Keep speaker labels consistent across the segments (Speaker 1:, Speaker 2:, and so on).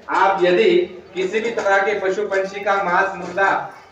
Speaker 1: आप यदि किसी भी तरह के पशु पंछी का मांस मुर्दा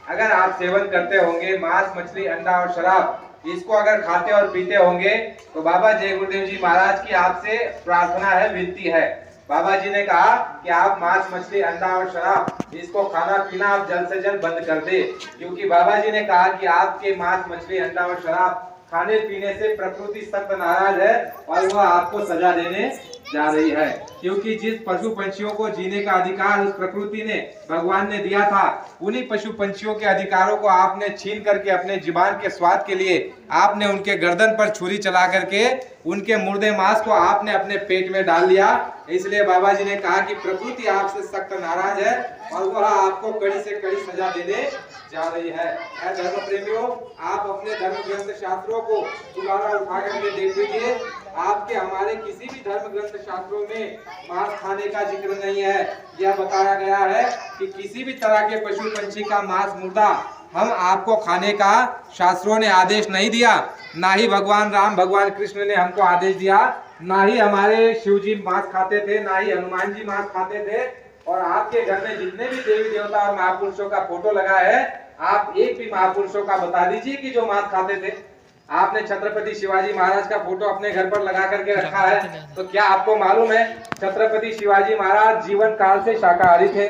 Speaker 1: अगर आप सेवन करते होंगे, मांस मछली अंडा और शराब इसको अगर खाते और पीते होंगे, तो बाबा जय गुरुदेव जी महाराज की आपसे प्रार्थना है, विनती है। बाबा जी ने कहा कि आप मांस मछली अंडा और शराब इसको खाना पीना आप जल्द से जल्द बंद कर दे, क्योंकि बाबा जी ने कहा कि आपके मांस मछली अंडा और शराब खाने पीने से प्रकृति सख्त नाराज है और वह आपको सजा देने जा रही है। क्योंकि जिस पशु पंछियों को जीने का अधिकार उस प्रकृति ने भगवान ने दिया था, उन्हीं पशु पंछियों के अधिकारों को आपने छीन करके अपने जीवन के स्वाद के लिए आपने उनके गर्दन पर छुरी चला करके उनके मुर्दे मांस को आपने अपने पेट में डाल लिया। इसलिए बाबा जी ने कहा कि प्रकृति आपसे सख्त नाराज है और वह आपको कड़ी से कड़ी सजा देने जा रही है। धर्म प्रेमियों, आप अपने धर्म ग्रंथ शास्त्रों को दोबारा उठा करके देख लीजिए। आपके हमारे किसी भी धर्म ग्रंथ शास्त्रों में मांस खाने का जिक्र नहीं है। यह बताया गया है कि किसी भी तरह के पशु पंछी का मांस मुर्दा हम आपको खाने का शास्त्रों ने आदेश नहीं दिया। ना ही भगवान राम भगवान कृष्ण ने हमको आदेश दिया, ना ही हमारे शिव जी मांस खाते थे, ना ही हनुमान जी मांस खाते थे। और आपके घर में जितने भी देवी देवता और महापुरुषों का फोटो लगा है, आप एक भी महापुरुषों का बता दीजिए कि जो मांस खाते थे। आपने छत्रपति शिवाजी महाराज का फोटो अपने घर पर लगा करके रखा है, तो क्या आपको मालूम है छत्रपति शिवाजी महाराज जीवन काल से शाकाहारी थे?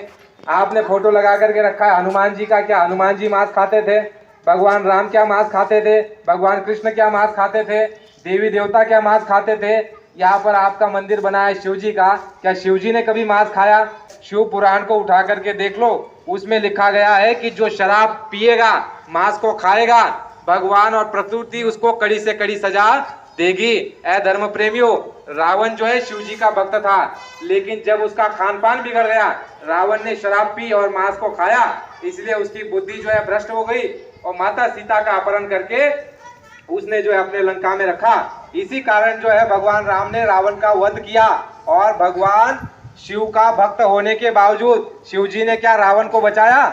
Speaker 1: आपने फोटो लगा करके रखा है हनुमान जी का, क्या हनुमान जी मांस खाते थे? भगवान राम क्या मांस खाते थे? भगवान कृष्ण क्या मांस खाते थे? देवी देवता क्या मांस खाते थे? यहाँ पर आपका मंदिर बना है शिव जी का, क्या शिव जी ने कभी मांस खाया? शिव पुराण को उठा करके देख लो, उसमें लिखा गया है कि जो शराब पिएगा, मांस को खाएगा, भगवान और प्रकृति उसको कड़ी से कड़ी सजा देगी। ऐ धर्म प्रेमियों, रावण जो है शिव जी का भक्त था, लेकिन जब उसका खान पान बिगड़ गया, रावण ने शराब पी और मांस को खाया, इसलिए उसकी बुद्धि जो है भ्रष्ट हो गई और माता सीता का अपहरण करके उसने जो है अपने लंका में रखा। इसी कारण जो है भगवान राम ने रावण का वध किया और भगवान शिव का भक्त होने के बावजूद शिव जी ने क्या रावण को बचाया?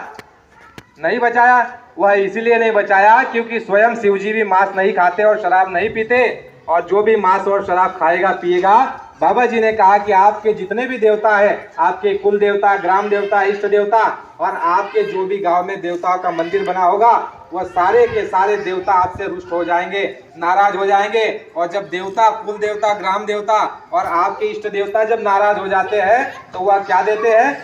Speaker 1: नहीं बचाया। वह इसलिए नहीं बचाया क्योंकि स्वयं शिव जी भी मांस नहीं खाते और शराब नहीं पीते, और जो भी मांस और शराब खाएगा पिएगा, बाबा जी ने कहा कि आपके जितने भी देवता है, आपके कुल देवता, ग्राम देवता, इष्ट देवता और आपके जो भी गांव में देवताओं का मंदिर बना होगा, वह सारे के सारे देवता आपसे रुष्ट हो जाएंगे, नाराज हो जाएंगे। और जब देवता, कुल देवता, ग्राम देवता और आपके इष्ट देवता जब नाराज हो जाते हैं, तो वह क्या देते हैं?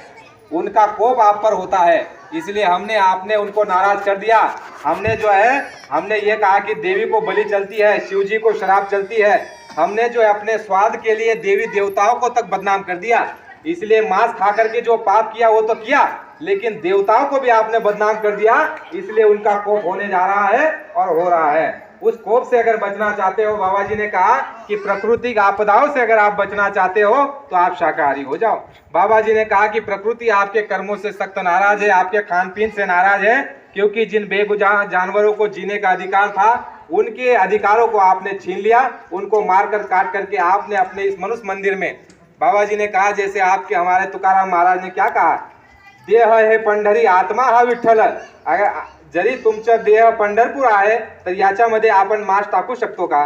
Speaker 1: उनका कोप आप पर होता है। इसलिए आपने उनको नाराज कर दिया। हमने ये कहा कि देवी को बलि चलती है, शिव जी को शराब चलती है। हमने जो है अपने स्वाद के लिए देवी देवताओं को तक बदनाम कर दिया। इसलिए मांस खा करके जो पाप किया वो तो किया, लेकिन देवताओं को भी आपने बदनाम कर दिया। इसलिए उनका कोप होने जा रहा है और हो रहा है। उस कोप से अगर बचना चाहते हो, बाबा जी ने कहा कि प्राकृतिक आपदाओं से अगर आप बचना चाहते हो तो आप शाकाहारी हो जाओ। बाबा जी ने कहा कि प्रकृति आपके कर्मों से सख्त नाराज है, आपके खान पीन से नाराज है, क्योंकि जिन बेगुनाह जानवरों को जीने का अधिकार था, उनके अधिकारों को आपने छीन लिया, उनको मारकर काट करके आपने अपने इस मनुष्य मंदिर में, बाबा जी ने कहा जैसे आपके हमारे तुकाराम महाराज ने क्या कहा, देह हे पंढरी आत्मा हा विठ्ठल। अगर जरी तुमचं देह पंढरपूर आहे तर याच्यामध्ये आपण मांस टाकू शकतो का?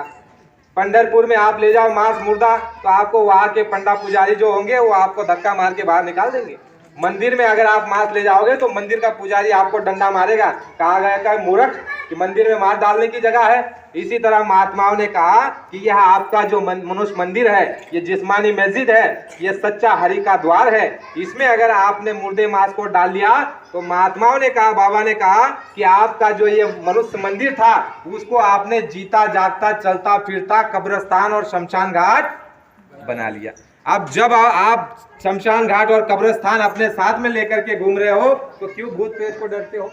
Speaker 1: पंढरपुर में आप ले जाओ मांस मुर्दा, तो आपको वहाँ के पंडा पुजारी जो होंगे वो आपको धक्का मार के बाहर निकाल देंगे। मंदिर में अगर आप मांस ले जाओगे तो मंदिर का पुजारी आपको डंडा मारेगा, कहा गया का मूर्ख कि मंदिर में मांस डालने की जगह है। इसी तरह महात्माओं ने कहा कि यह आपका जो मनुष्य मंदिर है, ये जिस्मानी मस्जिद है, ये सच्चा हरि का द्वार है, इसमें अगर आपने मुर्दे मांस को डाल लिया तो महात्माओं ने कहा, बाबा ने कहा कि आपका जो ये मनुष्य मंदिर था उसको आपने जीता जागता चलता फिरता कब्रिस्तान और शमशान घाट बना लिया। अब जब आप शमशान घाट और कब्रिस्तान अपने साथ में लेकर के घूम रहे हो तो क्यों भूत प्रेत को डरते हो?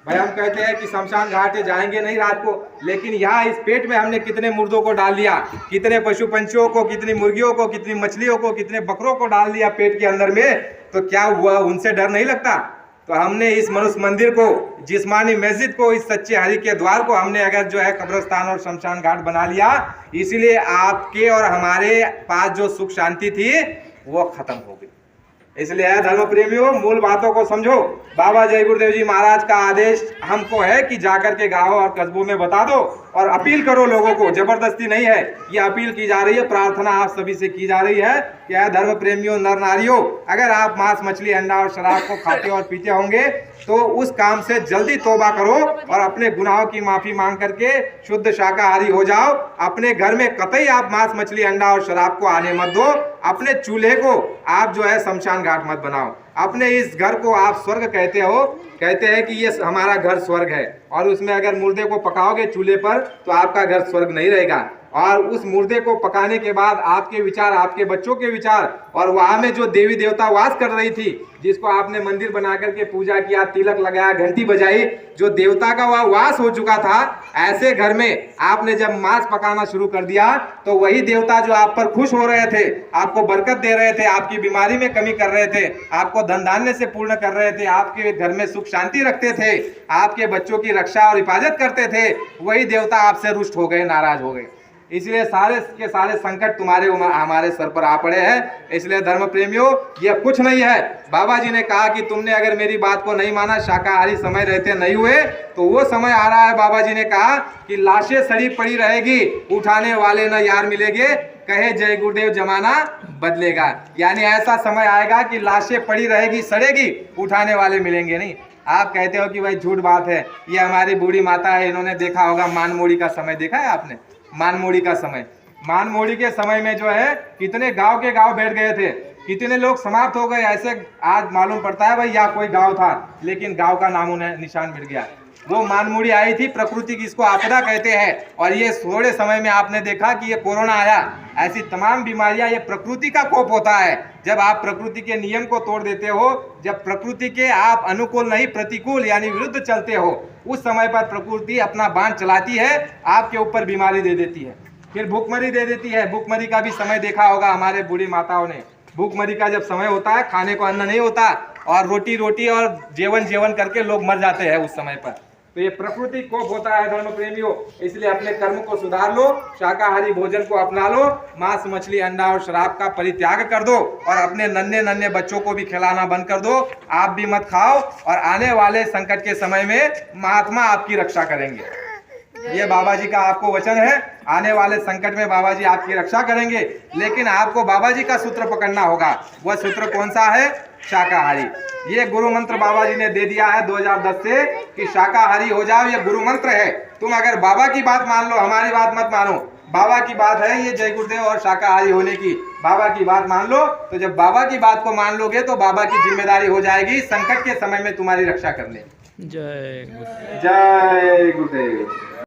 Speaker 1: भाई हम कहते हैं कि शमशान घाट जाएंगे नहीं रात को, लेकिन यहाँ इस पेट में हमने कितने मुर्दों को डाल दिया, कितने पशु पंछियों को, कितनी मुर्गियों को, कितनी मछलियों को, कितने बकरों को डाल दिया पेट के अंदर में, तो क्या हुआ? उनसे डर नहीं लगता? तो हमने इस मनुष्य मंदिर को, जिस्मानी मस्जिद को, इस सच्चे हरि के द्वार को हमने अगर जो है कब्रिस्तान और शमशान घाट बना लिया, इसीलिए आपके और हमारे पास जो सुख शांति थी वो खत्म हो गई। इसलिए धर्म प्रेमियों, मूल बातों को समझो। बाबा जय गुरुदेव जी महाराज का आदेश हमको है कि जाकर के गांव और कस्बों में बता दो और अपील करो लोगों को। जबरदस्ती नहीं है, ये अपील की जा रही है, प्रार्थना आप सभी से की जा रही है कि धर्म प्रेमियों, नर नारियों, अगर आप मांस मछली अंडा और शराब को खाते और पीते होंगे तो उस काम से जल्दी तौबा करो और अपने गुनाहों की माफी मांग करके शुद्ध शाकाहारी हो जाओ। अपने घर में कतई आप मांस मछली अंडा और शराब को आने मत दो। अपने चूल्हे को आप जो है शमशान घाट मत बनाओ। अपने इस घर को आप स्वर्ग कहते हो, कहते हैं कि ये हमारा घर स्वर्ग है, और उसमें अगर मुर्दे को पकाओगे चूल्हे पर तो आपका घर स्वर्ग नहीं रहेगा। और उस मुर्दे को पकाने के बाद आपके विचार, आपके बच्चों के विचार, और वहां में जो देवी देवता वास कर रही थी, जिसको आपने मंदिर बना करके पूजा किया, तिलक लगाया, घंटी बजाई, जो देवता का वह वास हो चुका था, ऐसे घर में आपने जब मांस पकाना शुरू कर दिया तो वही देवता जो आप पर खुश हो रहे थे, आपको बरकत दे रहे थे, आपकी बीमारी में कमी कर रहे थे, आपको धन धान्य से पूर्ण कर रहे थे, आपके घर में सुख शांति रखते थे, आपके बच्चों की रक्षा और हिफाजत करते थे, वही देवता आपसे रुष्ट हो गए, नाराज हो गए। इसलिए सारे के सारे संकट तुम्हारे हमारे सर पर आ पड़े हैं। इसलिए धर्म प्रेमियों, ये कुछ नहीं है। बाबा जी ने कहा कि तुमने अगर मेरी बात को नहीं माना, शाकाहारी समय रहते नहीं हुए, तो वो समय आ रहा है, बाबा जी ने कहा कि लाशें सड़ी पड़ी रहेगी, उठाने वाले न यार मिलेंगे, कहे जय गुरुदेव जमाना बदलेगा। यानी ऐसा समय आएगा कि लाशें पड़ी रहेगी, सड़ेगी, उठाने वाले मिलेंगे नहीं। आप कहते हो कि भाई झूठ बात है, ये हमारी बूढ़ी माता है, इन्होंने देखा होगा मानमोड़ी का समय, देखा है आपने मानमोड़ी का समय? मानमोड़ी के समय में जो है कितने गांव के गांव बैठ गए थे, कितने लोग समाप्त हो गए। ऐसे आज मालूम पड़ता है भाई यहाँ कोई गांव था, लेकिन गांव का नामो निशान मिट गया। वो मानमोड़ी आई थी, प्रकृति की इसको आपदा कहते हैं। और ये थोड़े समय में आपने देखा कि ये कोरोना आया, ऐसी तमाम बीमारियां, ये प्रकृति का कोप होता है। जब आप प्रकृति के नियम को तोड़ देते हो, जब प्रकृति के आप अनुकूल नहीं प्रतिकूल यानी विरुद्ध चलते हो, उस समय पर प्रकृति अपना बाण चलाती है, आपके ऊपर बीमारी दे देती है, फिर भूखमरी दे देती है। भूखमरी का भी समय देखा होगा हमारे बूढ़ी माताओं ने। भूखमरी का जब समय होता है, खाने को अन्न नहीं होता और रोटी रोटी और जेवन करके लोग मर जाते हैं उस समय पर। तो ये प्रकृति कोप होता है धर्म प्रेमियों। इसलिए अपने कर्म को सुधार लो, शाकाहारी भोजन को अपना लो, मांस मछली अंडा और शराब का परित्याग कर दो और अपने नन्हे नन्हे बच्चों को भी खिलाना बंद कर दो। आप भी मत खाओ और आने वाले संकट के समय में महात्मा आपकी रक्षा करेंगे। ये बाबा जी का आपको वचन है, आने वाले संकट में बाबा जी आपकी रक्षा करेंगे। लेकिन आपको बाबा जी का सूत्र पकड़ना होगा। वह सूत्र कौन सा है? शाकाहारी। ये गुरु मंत्र बाबा जी ने दे दिया है 2010 से कि शाकाहारी हो जाओ, ये गुरु मंत्र है। तुम अगर बाबा की बात मान लो, हमारी बात मत मानो। बाबा की बात है ये जय गुरुदेव और शाकाहारी होने की। बाबा की बात मान लो, तो जब बाबा की बात को मान लोगे तो बाबा की जिम्मेदारी हो जाएगी संकट के समय में तुम्हारी रक्षा करने।
Speaker 2: जय गुरुदेव।
Speaker 1: जय गुरुदेव।